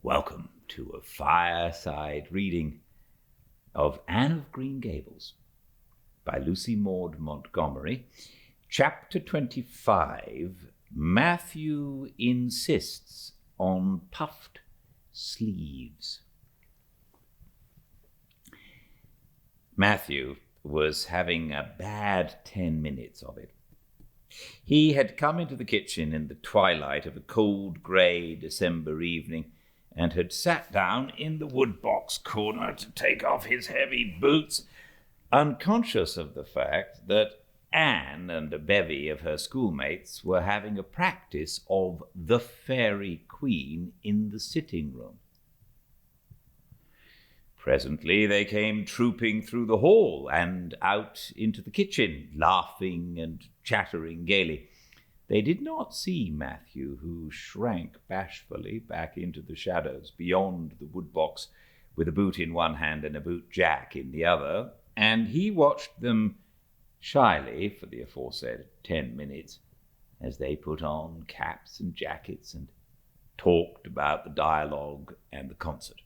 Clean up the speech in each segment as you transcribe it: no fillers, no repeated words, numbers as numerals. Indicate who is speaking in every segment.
Speaker 1: Welcome to a Fireside Reading of Anne of Green Gables by Lucy Maud Montgomery. Chapter 25, Matthew Insists on Puffed Sleeves. Matthew was having a bad 10 minutes of it. He had come into the kitchen in the twilight of a cold, grey December evening and had sat down in the woodbox corner to take off his heavy boots, unconscious of the fact that Anne and a bevy of her schoolmates were having a practice of the Fairy Queen in the sitting room. Presently they came trooping through the hall and out into the kitchen, laughing and chattering gaily. They did not see Matthew, who shrank bashfully back into the shadows beyond the woodbox with a boot in one hand and a boot jack in the other, and he watched them shyly for the aforesaid 10 minutes as they put on caps and jackets and talked about the dialogue and the concert.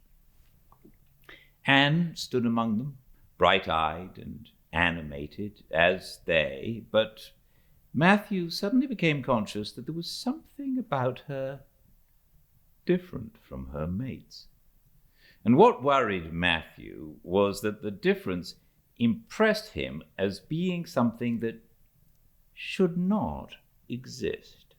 Speaker 1: Anne stood among them, bright-eyed and animated as they, but Matthew suddenly became conscious that there was something about her different from her mates. And what worried Matthew was that the difference impressed him as being something that should not exist.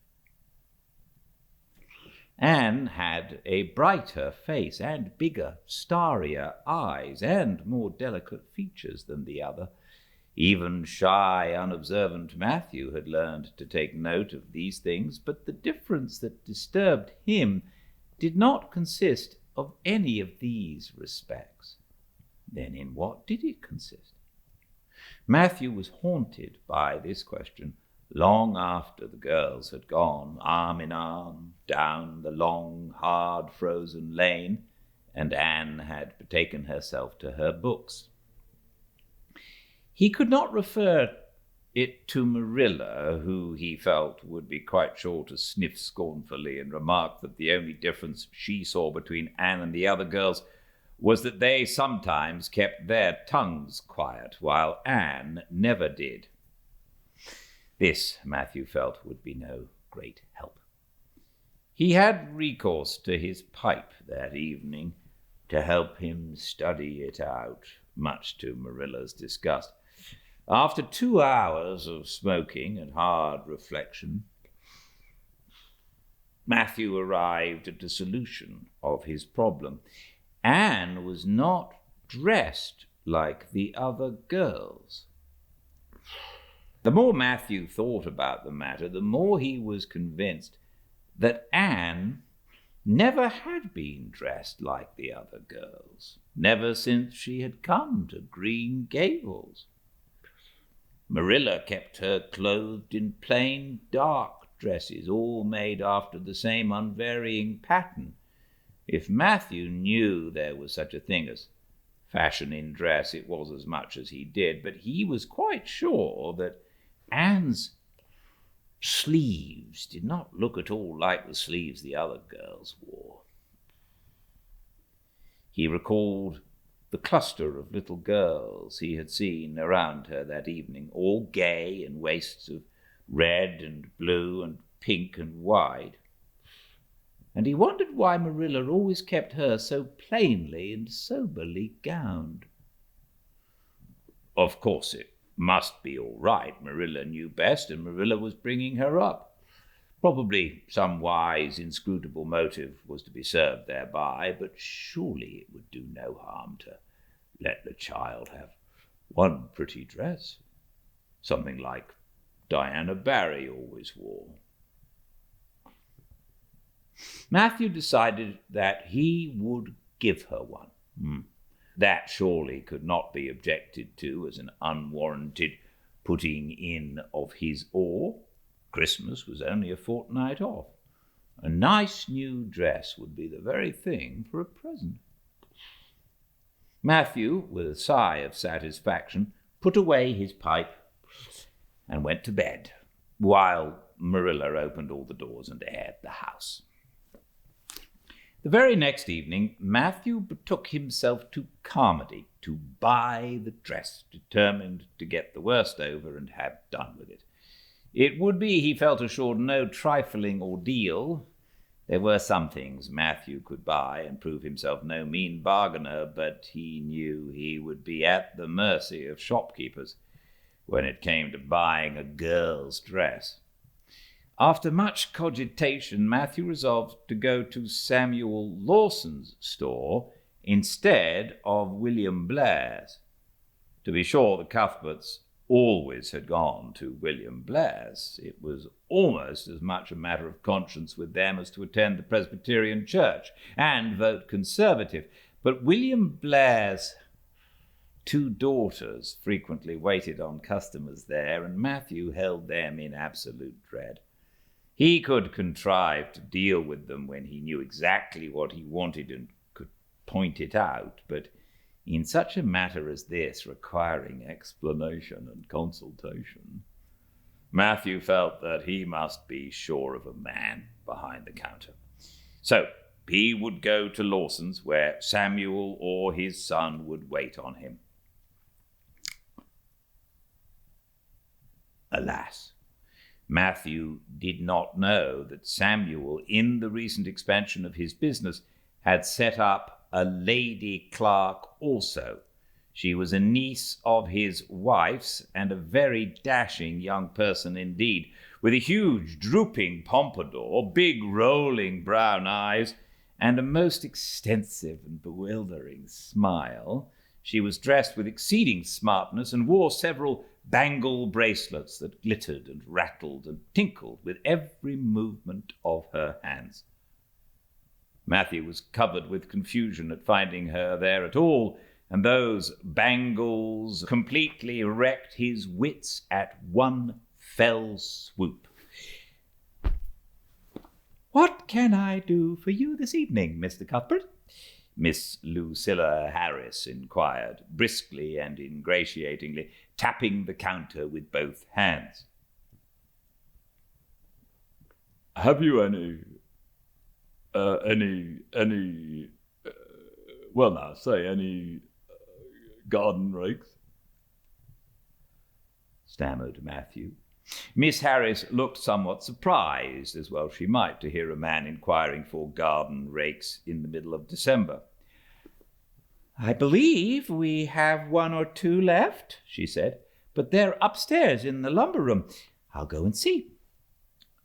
Speaker 1: Anne had a brighter face and bigger, starrier eyes and more delicate features than the other. Even shy, unobservant Matthew had learned to take note of these things, but the difference that disturbed him did not consist of any of these respects. Then in what did it consist? Matthew was haunted by this question long after the girls had gone arm in arm down the long, hard, frozen lane, and Anne had betaken herself to her books. He could not refer it to Marilla, who he felt would be quite sure to sniff scornfully and remark that the only difference she saw between Anne and the other girls was that they sometimes kept their tongues quiet, while Anne never did. This, Matthew felt, would be no great help. He had recourse to his pipe that evening to help him study it out, much to Marilla's disgust. After 2 hours of smoking and hard reflection, Matthew arrived at a solution of his problem. Anne was not dressed like the other girls. The more Matthew thought about the matter, the more he was convinced that Anne never had been dressed like the other girls, never since she had come to Green Gables. Marilla kept her clothed in plain, dark dresses, all made after the same unvarying pattern. If Matthew knew there was such a thing as fashion in dress, it was as much as he did, but he was quite sure that Anne's sleeves did not look at all like the sleeves the other girls wore. He recalled the cluster of little girls he had seen around her that evening, all gay in waists of red and blue and pink and white. And he wondered why Marilla always kept her so plainly and soberly gowned. Of course it must be all right. Marilla knew best, and Marilla was bringing her up. Probably some wise, inscrutable motive was to be served thereby, but surely it would do no harm to let the child have one pretty dress, something like Diana Barry always wore. Matthew decided that he would give her one. That surely could not be objected to as an unwarranted putting in of his oar. Christmas was only a fortnight off. A nice new dress would be the very thing for a present. Matthew, with a sigh of satisfaction, put away his pipe and went to bed, while Marilla opened all the doors and aired the house. The very next evening, Matthew betook himself to Carmody to buy the dress, determined to get the worst over and have done with it. It would be, he felt assured, no trifling ordeal. There were some things Matthew could buy and prove himself no mean bargainer, but he knew he would be at the mercy of shopkeepers when it came to buying a girl's dress. After much cogitation, Matthew resolved to go to Samuel Lawson's store instead of William Blair's. To be sure, the Cuthberts always had gone to William Blair's. It was almost as much a matter of conscience with them as to attend the Presbyterian church and vote Conservative. But William Blair's 2 daughters frequently waited on customers there, and Matthew held them in absolute dread. He could contrive to deal with them when he knew exactly what he wanted and could point it out, but in such a matter as this, requiring explanation and consultation, Matthew felt that he must be sure of a man behind the counter. So he would go to Lawson's, where Samuel or his son would wait on him. Alas, Matthew did not know that Samuel, in the recent expansion of his business, had set up a lady clerk also. She was a niece of his wife's, and a very dashing young person indeed, with a huge drooping pompadour, big rolling brown eyes, and a most extensive and bewildering smile. She was dressed with exceeding smartness and wore several bangle bracelets that glittered and rattled and tinkled with every movement of her hands. Matthew was covered with confusion at finding her there at all, and those bangles completely wrecked his wits at one fell swoop. "What can I do for you this evening, Mr. Cuthbert?" Miss Lucilla Harris inquired, briskly and ingratiatingly, tapping the counter with both hands.
Speaker 2: "Have you any garden rakes?"
Speaker 1: stammered Matthew. Miss Harris looked somewhat surprised, as well she might, to hear a man inquiring for garden rakes in the middle of December. "I believe we have 1 or 2 left," she said, "but they're upstairs in the lumber room. I'll go and see."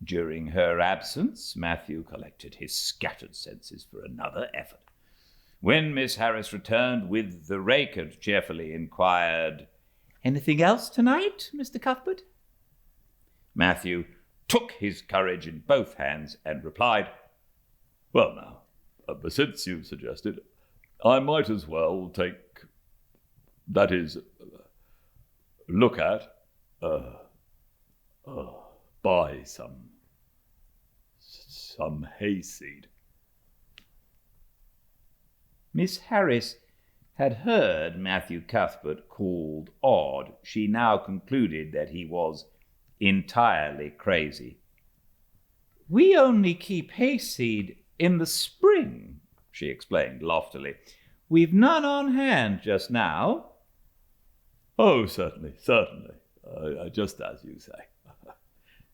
Speaker 1: During her absence, Matthew collected his scattered senses for another effort. When Miss Harris returned with the rake and cheerfully inquired, "Anything else tonight, Mr. Cuthbert?" Matthew took his courage in both hands and replied,
Speaker 2: "Well now, since you've suggested, I might as well buy some hayseed."
Speaker 1: Miss Harris had heard Matthew Cuthbert called odd. She now concluded that he was entirely crazy. "We only keep hayseed in the spring," she explained loftily. "We've none on hand just now."
Speaker 2: "Oh, certainly. Just as you say,"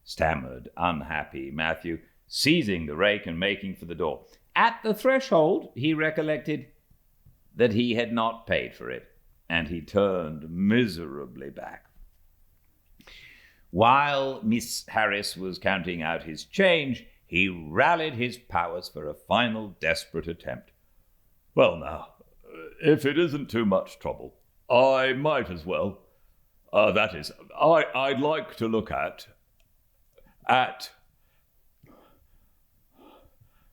Speaker 1: stammered unhappy Matthew, seizing the rake and making for the door. At the threshold, he recollected that he had not paid for it, and he turned miserably back. While Miss Harris was counting out his change, he rallied his powers for a final desperate attempt.
Speaker 2: "Well now, if it isn't too much trouble, I might as well. I'd like to look at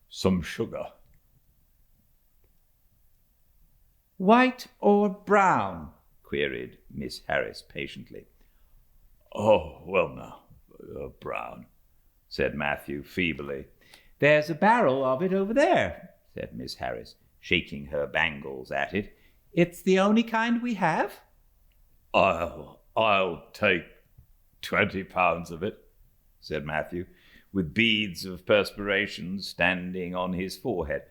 Speaker 2: some sugar."
Speaker 1: "White or brown?" queried Miss Harris patiently.
Speaker 2: "Oh, well now, brown,"
Speaker 1: said Matthew feebly. "There's a barrel of it over there," said Miss Harris, shaking her bangles at it. "It's the only kind we have."
Speaker 2: I'll take 20 pounds of it,"
Speaker 1: said Matthew, with beads of perspiration standing on his forehead.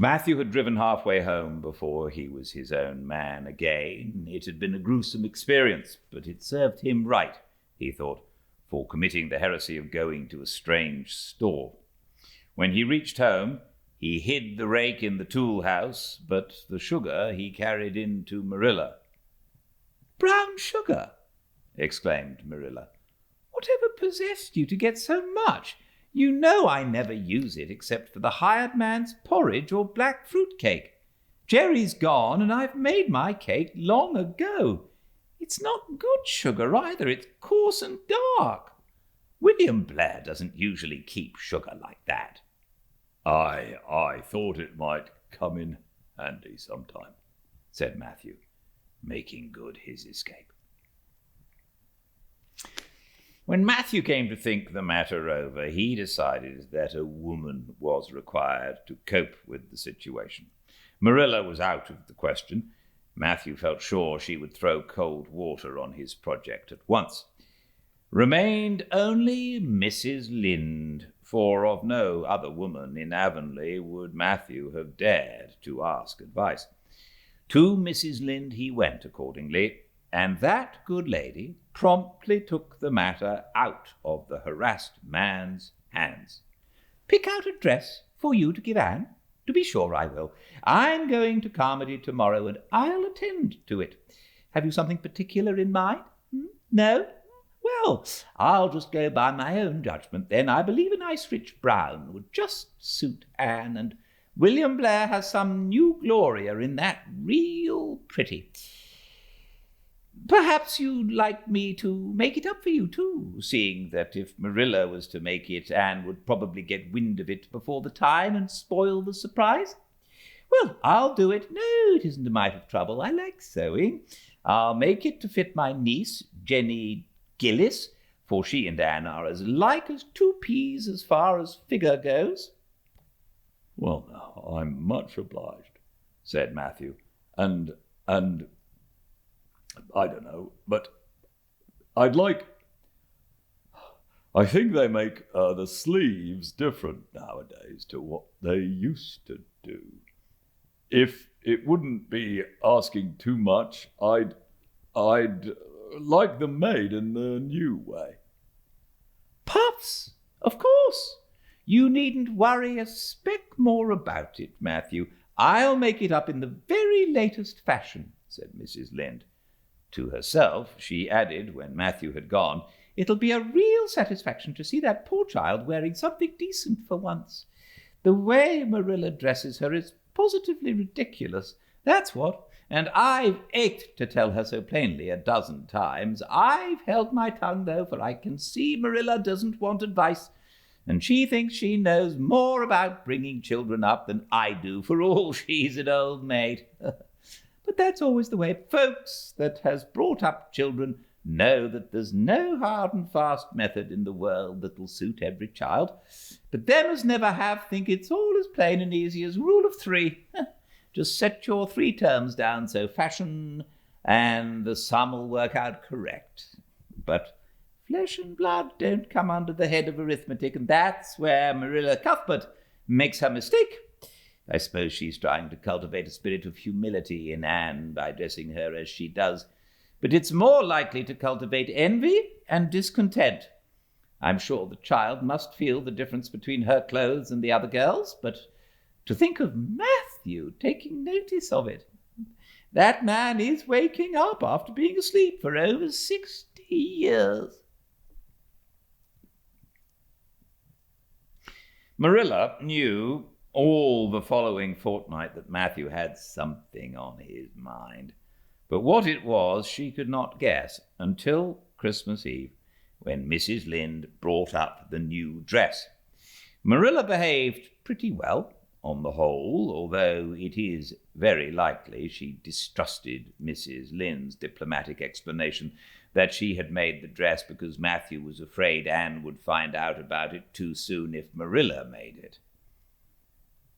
Speaker 1: Matthew had driven halfway home before he was his own man again. It had been a gruesome experience, but it served him right, he thought, for committing the heresy of going to a strange store. When he reached home, he hid the rake in the tool house, but the sugar he carried in to Marilla. "Brown sugar!" exclaimed Marilla. "Whatever possessed you to get so much? You know I never use it except for the hired man's porridge or black fruit cake. Jerry's gone, and I've made my cake long ago. It's not good sugar either. It's coarse and dark. William Blair doesn't usually keep sugar like that."
Speaker 2: I thought it might come in handy sometime,"
Speaker 1: said Matthew, making good his escape. When Matthew came to think the matter over, he decided that a woman was required to cope with the situation. Marilla was out of the question. Matthew felt sure she would throw cold water on his project at once. Remained only Mrs. Lynde, for of no other woman in Avonlea would Matthew have dared to ask advice. To Mrs. Lynde he went accordingly, and that good lady promptly took the matter out of the harassed man's hands. "Pick out a dress for you to give Anne? To be sure I will. I'm going to Carmody tomorrow, and I'll attend to it. Have you something particular in mind? No? Well, I'll just go by my own judgment then. I believe a nice rich brown would just suit Anne, and William Blair has some new Gloria in that real pretty. Perhaps you'd like me to make it up for you, too, seeing that if Marilla was to make it, Anne would probably get wind of it before the time and spoil the surprise. Well, I'll do it. No, it isn't a mite of trouble. I like sewing. I'll make it to fit my niece, Jenny Gillis, for she and Anne are as like as two peas as far as figure goes."
Speaker 2: "Well, now, I'm much obliged," said Matthew. And I don't know, but I think they make the sleeves different nowadays to what they used to do. If it wouldn't be asking too much, I'd like them made in the new way."
Speaker 1: "Puffs, of course. You needn't worry a speck more about it, Matthew. I'll make it up in the very latest fashion," said Mrs. Lynde. To herself, she added, when Matthew had gone, "It'll be a real satisfaction to see that poor child wearing something decent for once. The way Marilla dresses her is positively ridiculous, that's what, and I've ached to tell her so plainly a dozen times. I've held my tongue, though, for I can see Marilla doesn't want advice, and she thinks she knows more about bringing children up than I do, for all she's an old maid. But that's always the way. Folks that has brought up children know that there's no hard and fast method in the world that'll suit every child. But them as never have think it's all as plain and easy as rule of 3. Just set your 3 terms down so fashion, and the sum'll work out correct. But flesh and blood don't come under the head of arithmetic, and that's where Marilla Cuthbert makes her mistake. I suppose she's trying to cultivate a spirit of humility in Anne by dressing her as she does, but it's more likely to cultivate envy and discontent. I'm sure the child must feel the difference between her clothes and the other girls, but to think of Matthew taking notice of it. That man is waking up after being asleep for over 60 years. Marilla knew all the following fortnight that Matthew had something on his mind, but what it was she could not guess until Christmas Eve, when Mrs. Lynde brought up the new dress. Marilla behaved pretty well, on the whole, although it is very likely she distrusted Mrs. Lynde's diplomatic explanation that she had made the dress because Matthew was afraid Anne would find out about it too soon if Marilla made it.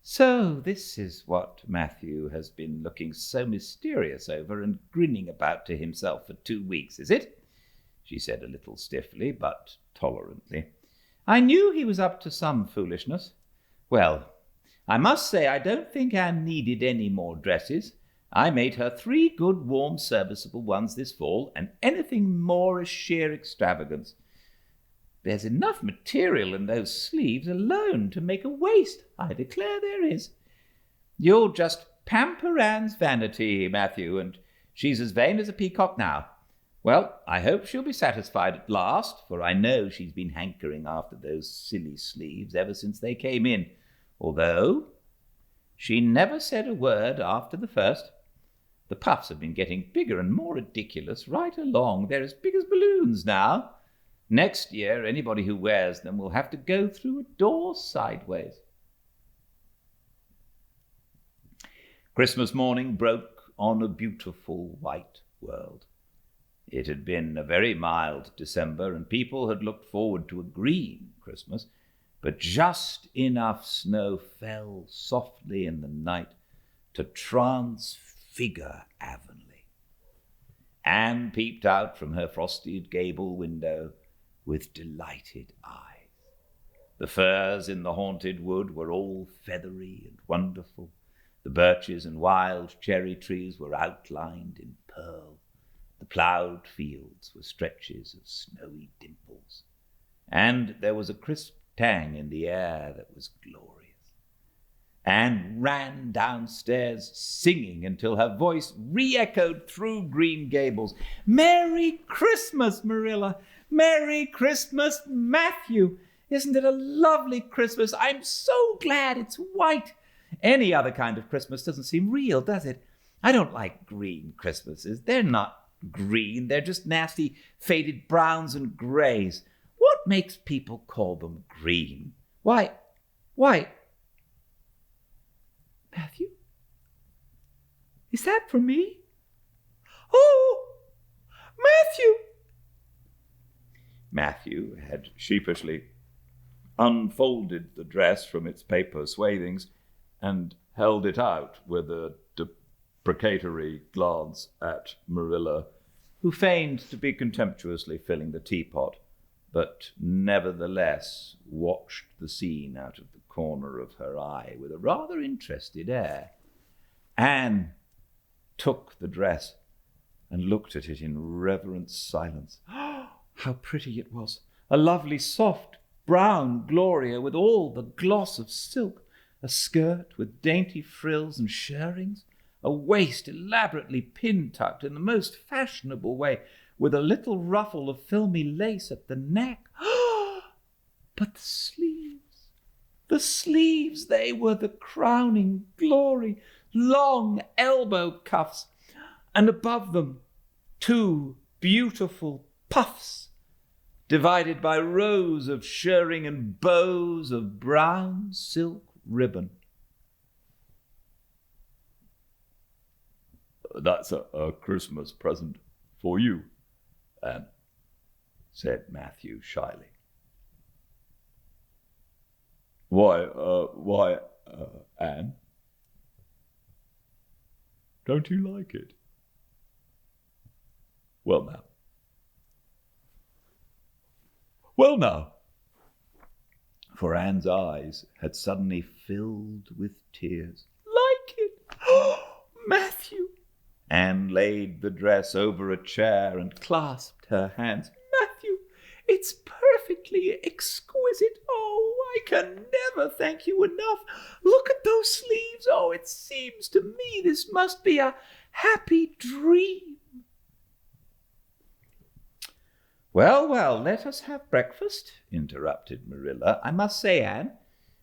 Speaker 1: "So this is what Matthew has been looking so mysterious over and grinning about to himself for 2 weeks, is it?" she said a little stiffly, but tolerantly. "I knew he was up to some foolishness. Well, I must say I don't think Anne needed any more dresses. I made her 3 good, warm, serviceable ones this fall, and anything more is sheer extravagance. There's enough material in those sleeves alone to make a waist, I declare there is. You'll just pamper Anne's vanity, Matthew, and she's as vain as a peacock now. Well, I hope she'll be satisfied at last, for I know she's been hankering after those silly sleeves ever since they came in, although she never said a word after the first. The puffs have been getting bigger and more ridiculous right along. They're as big as balloons now. Next year, anybody who wears them will have to go through a door sideways. Christmas morning broke on a beautiful white world. It had been a very mild December, and people had looked forward to a green Christmas, but just enough snow fell softly in the night to transfigure Avonlea. Anne peeped out from her frosted gable window with delighted eyes. The firs in the haunted wood were all feathery and wonderful. The birches and wild cherry trees were outlined in pearl. The ploughed fields were stretches of snowy dimples, and there was a crisp tang in the air that was glorious. Anne ran downstairs singing until her voice re-echoed through Green Gables. "Merry Christmas, Marilla! Merry Christmas, Matthew! Isn't it a lovely Christmas? I'm so glad it's white. Any other kind of Christmas doesn't seem real, does it? I don't like green Christmases. They're not green. They're just nasty, faded browns and grays. What makes people call them green? Why, Matthew? Is that for me? Oh, Matthew!" Matthew had sheepishly unfolded the dress from its paper swathings and held it out with a deprecatory glance at Marilla, who feigned to be contemptuously filling the teapot, but nevertheless watched the scene out of the corner of her eye with a rather interested air. Anne took the dress and looked at it in reverent silence. How pretty it was! A lovely, soft, brown Gloria with all the gloss of silk, a skirt with dainty frills and shirrings, a waist elaborately pin-tucked in the most fashionable way, with a little ruffle of filmy lace at the neck. But the sleeves, they were the crowning glory, long elbow cuffs, and above them 2 beautiful puffs, divided by rows of shirring and bows of brown silk ribbon.
Speaker 2: "That's a Christmas present for you, Anne," said Matthew shyly. Why, Anne? Don't you like it? Well now.
Speaker 1: For Anne's eyes had suddenly filled with tears. "Like it? Oh, Matthew!" Anne laid the dress over a chair and clasped her hands. "Matthew, it's perfectly exquisite. Oh, I can never thank you enough. Look at those sleeves. Oh, it seems to me this must be a happy dream." Well, let us have breakfast," interrupted Marilla. "I must say, Anne,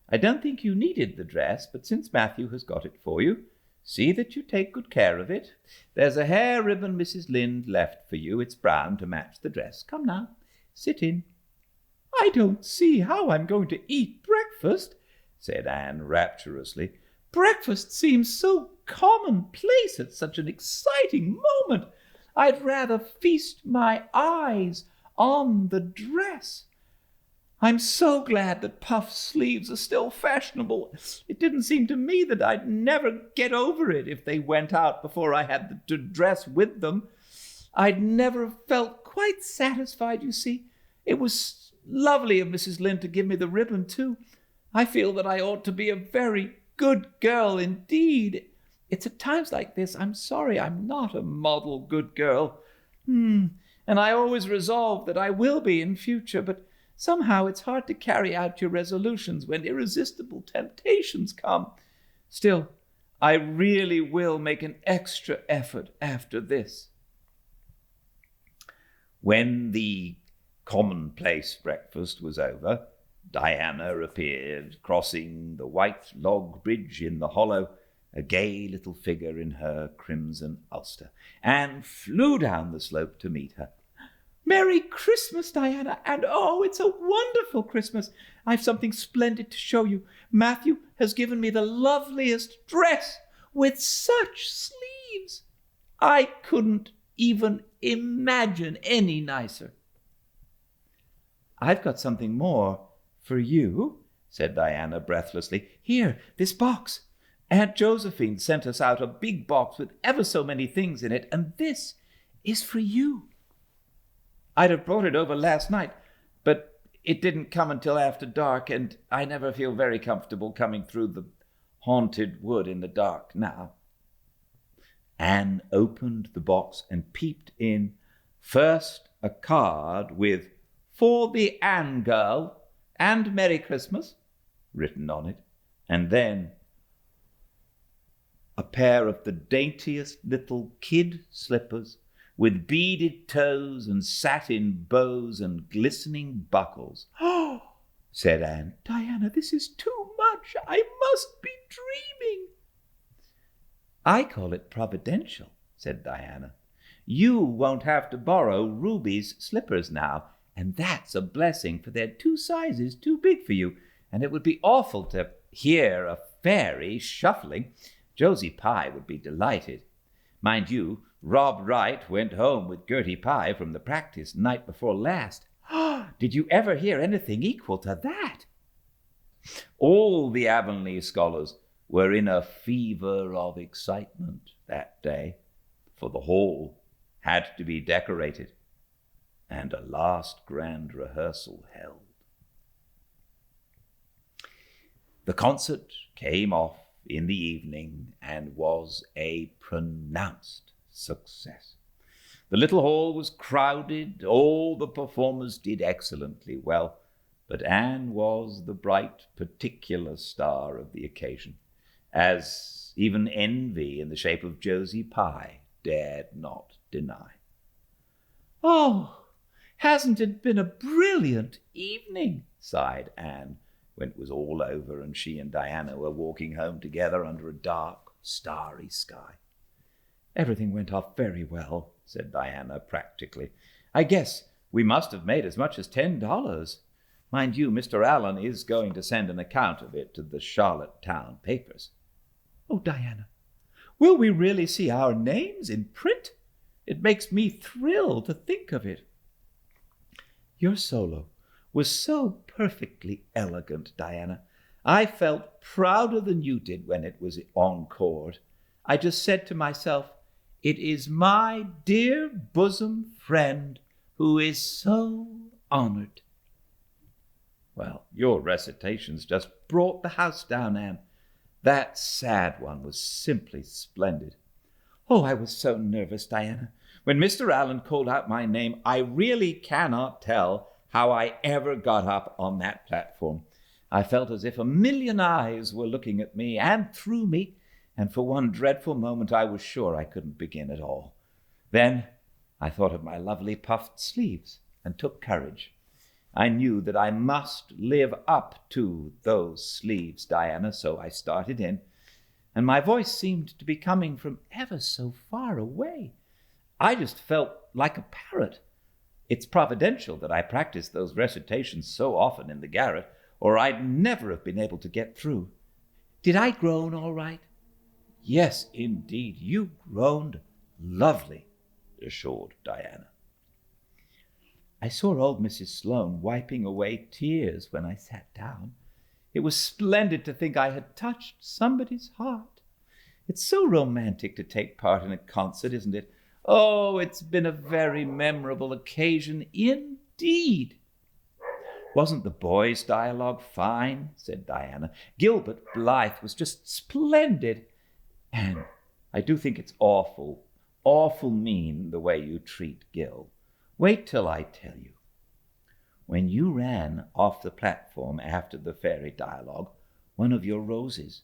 Speaker 1: I don't think you needed the dress, but since Matthew has got it for you, see that you take good care of it. There's a hair ribbon Mrs. Lynde left for you. It's brown to match the dress. Come now, sit in." "I don't see how I'm going to eat breakfast," said Anne rapturously. "Breakfast seems so commonplace at such an exciting moment. I'd rather feast my eyes on the dress. I'm so glad that puff sleeves are still fashionable. It didn't seem to me that I'd never get over it if they went out before I had the dress with them. I'd never felt quite satisfied, you see. It was lovely of Mrs. Lynde to give me the ribbon, too. I feel that I ought to be a very good girl indeed. It's at times like this I'm sorry I'm not a model good girl. And I always resolve that I will be in future, but somehow it's hard to carry out your resolutions when irresistible temptations come. Still, I really will make an extra effort after this. When the commonplace breakfast was over, Diana appeared, crossing the white log bridge in the hollow, a gay little figure in her crimson ulster, and flew down the slope to meet her. "Merry Christmas, Diana, and oh, it's a wonderful Christmas. I've something splendid to show you. Matthew has given me the loveliest dress with such sleeves. I couldn't even imagine any nicer." "I've got something more for you," said Diana breathlessly. "Here, this box. Aunt Josephine sent us out a big box with ever so many things in it, and this is for you. I'd have brought it over last night, but it didn't come until after dark, and I never feel very comfortable coming through the haunted wood in the dark now." Anne opened the box and peeped in. First, a card with "For the Anne girl and Merry Christmas" written on it, and then a pair of the daintiest little kid slippers with beaded toes and satin bows and glistening buckles. "Oh," said Anne. "Diana, this is too much. I must be dreaming." "I call it providential," said Diana. "You won't have to borrow Ruby's slippers now, and that's a blessing, for they're 2 sizes too big for you, and it would be awful to hear a fairy shuffling. Josie Pye would be delighted. Mind you, Rob Wright went home with Gertie Pye from the practice night before last. Did you ever hear anything equal to that?" All the Avonlea scholars were in a fever of excitement that day, for the hall had to be decorated and a last grand rehearsal held. The concert came off in the evening and was a pronounced success. The little hall was crowded. All the performers did excellently well, but Anne was the bright particular star of the occasion, as even envy in the shape of Josie Pye dared not deny. "Oh, hasn't it been a brilliant evening?" sighed Anne, when it was all over and she and Diana were walking home together under a dark, starry sky. "Everything went off very well," said Diana practically. "I guess we must have made as much as $10. Mind you, Mr. Allen is going to send an account of it to the Charlottetown papers." "Oh, Diana, will we really see our names in print? It makes me thrill to think of it." "Your solo was so perfectly elegant, Diana. I felt prouder than you did when it was encored. I just said to myself, it is my dear bosom friend who is so honored." "Well, your recitations just brought the house down, Anne. That sad one was simply splendid." "Oh, I was so nervous, Diana. When Mr. Allen called out my name, I really cannot tell how I ever got up on that platform. I felt as if a million eyes were looking at me and through me, and for one dreadful moment I was sure I couldn't begin at all. Then I thought of my lovely puffed sleeves and took courage. I knew that I must live up to those sleeves, Diana, so I started in, and my voice seemed to be coming from ever so far away. I just felt like a parrot. It's providential that I practiced those recitations so often in the garret, or I'd never have been able to get through. Did I groan all right?" "Yes, indeed, you groaned lovely," assured Diana. "I saw old Mrs. Sloane wiping away tears when I sat down. It was splendid to think I had touched somebody's heart. It's so romantic to take part in a concert, isn't it? Oh, it's been a very memorable occasion indeed." Wasn't the boys' dialogue fine? Said Diana. Gilbert Blythe was just splendid. And I do think it's awful mean the way you treat Gil. Wait till I tell you. When you ran off the platform after the fairy dialogue, one of your roses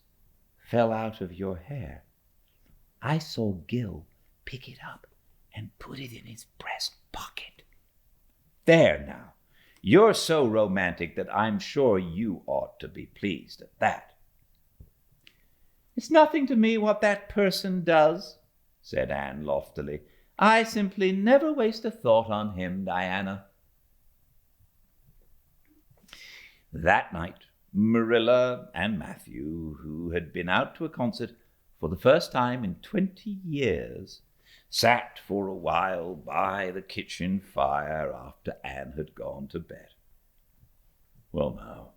Speaker 1: fell out of your hair. I saw Gil pick it up and put it in his breast pocket. There now. You're so romantic that I'm sure you ought to be pleased at that. It's nothing to me what that person does, said Anne loftily. I simply never waste a thought on him, Diana. That night, Marilla and Matthew, who had been out to a concert for the first time in 20 years, sat for a while by the kitchen fire after Anne had gone to bed.
Speaker 2: Well now,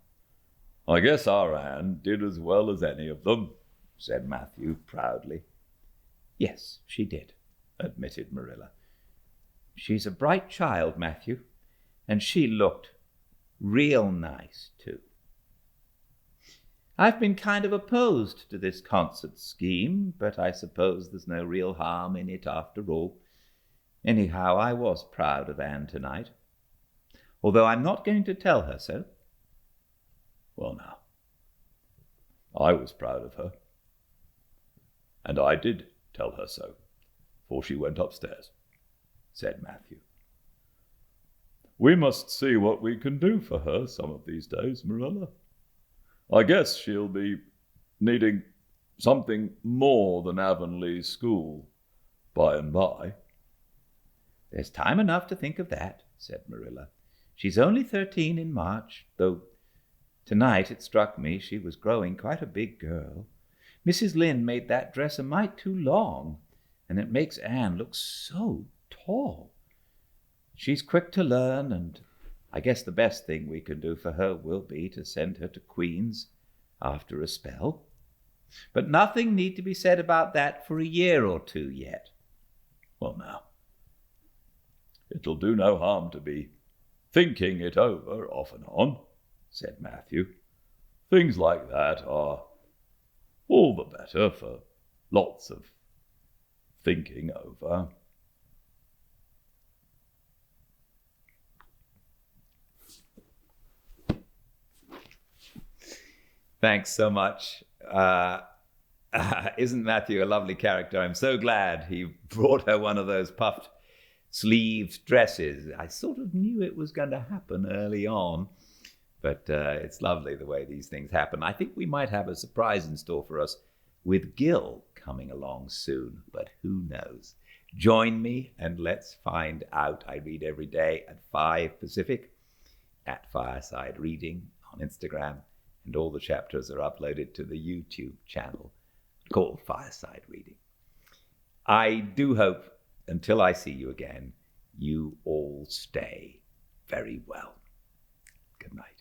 Speaker 2: I guess our Anne did as well as any of them, said Matthew proudly.
Speaker 1: Yes, she did, admitted Marilla. She's a bright child, Matthew, and she looked real nice, too. I've been kind of opposed to this concert scheme, but I suppose there's no real harm in it after all. Anyhow, I was proud of Anne tonight, although I'm not going to tell her so.
Speaker 2: Well now, I was proud of her, and I did tell her so, before she went upstairs, said Matthew. We must see what we can do for her some of these days, Marilla. I guess she'll be needing something more than Avonlea School by and by.
Speaker 1: There's time enough to think of that, said Marilla. She's only 13 in March, though tonight it struck me she was growing quite a big girl. Mrs. Lynde made that dress a mite too long, and it makes Anne look so tall. She's quick to learn, and I guess the best thing we can do for her will be to send her to Queen's after a spell. But nothing need to be said about that for a year or two yet.
Speaker 2: Well now, it'll do no harm to be thinking it over off and on, said Matthew. Things like that are all the better for lots of thinking over.
Speaker 1: Thanks so much. Isn't Matthew a lovely character? I'm so glad he brought her one of those puffed sleeved dresses. I sort of knew it was going to happen early on, but it's lovely the way these things happen. I think we might have a surprise in store for us with Gil coming along soon, but who knows? Join me and let's find out. I read every day at 5 Pacific at Fireside Reading on Instagram, and all the chapters are uploaded to the YouTube channel called Fireside Reading. I do hope, until I see you again, you all stay very well. Good night.